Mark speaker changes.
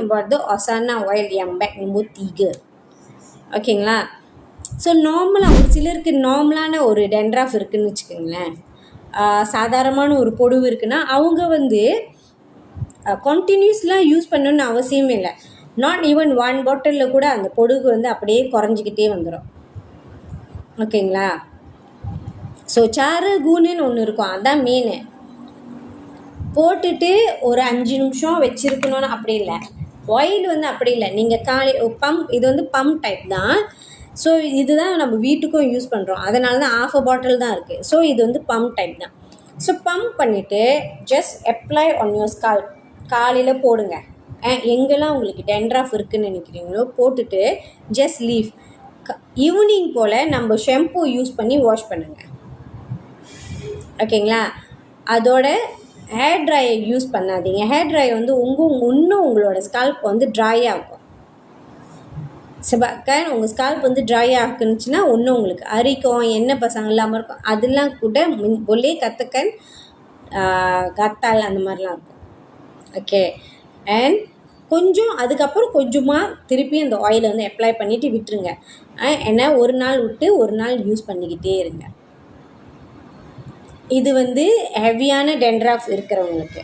Speaker 1: about the Osana oil yang bag nombor 3. ஓகேங்களா? So நார்மலாக ஒரு சிலருக்கு நார்மலான ஒரு டென்ட்ராஃப் இருக்குதுன்னு வச்சுக்கோங்களேன். சாதாரணமான ஒரு பொடுவு இருக்குன்னா அவங்க வந்து கண்டினியூஸ்லாம் யூஸ் பண்ணணுன்னு அவசியமே இல்லை. நாட் ஈவன் 1 பாட்டிலில் கூட அந்த பொடுகு வந்து அப்படியே குறைஞ்சிக்கிட்டே வந்துடும். ஓகேங்களா? ஸோ சாரு கூனுன்னு ஒன்று இருக்கும், அதுதான் மெயினு. போட்டுட்டு ஒரு 5 நிமிஷம் வச்சுருக்கணும்னு அப்படி இல்லை. ஆயில் வந்து அப்படி இல்லை. நீங்கள் பம்ப், இது வந்து பம்ப் டைப் தான். ஸோ இதுதான் நம்ம வீட்டுக்கும் யூஸ் பண்ணுறோம். அதனால தான் 1/2 பாட்டில் தான் இருக்குது. ஸோ இது வந்து பம்ப் டைப் தான். ஸோ பம்ப் பண்ணிவிட்டு just apply on your scalp. காலையில் போடுங்க. எங்கெல்லாம் உங்களுக்கு டென்ட்ராஃப் இருக்குதுன்னு நினைக்கிறீங்களோ போட்டுட்டு ஜஸ்ட் லீவ். ஈவினிங் போல் நம்ம ஷாம்பு யூஸ் பண்ணி வாஷ் பண்ணுங்கள். ஓகேங்களா? அதோட ஹேர் ட்ரையை யூஸ் பண்ணாதீங்க. ஹேர் ட்ரை வந்து இன்னும் உங்களோட ஸ்கால்ப் வந்து ட்ரை ஆகும். உங்கள் ஸ்கால்ப் வந்து ட்ரை ஆகுனுச்சுன்னா இன்னும் உங்களுக்கு அரிக்கும், எண்ணெய் பசங்க இல்லாமல் இருக்கும். அதெல்லாம் கூட ஒல்லே கற்றுக்கன் கத்தால் அந்த மாதிரிலாம் இருக்கும். ஓகே. அண்ட் கொஞ்சம் அதுக்கப்புறம் கொஞ்சமாக திருப்பி அந்த ஆயிலை வந்து அப்ளை பண்ணிவிட்டு விட்டுருங்க. ஏன்னா ஒரு நாள் விட்டு ஒரு நாள் யூஸ் பண்ணிக்கிட்டே இருங்க. இது வந்து ஹெவியான டென்ட்ராஃப் இருக்கிறவங்களுக்கு.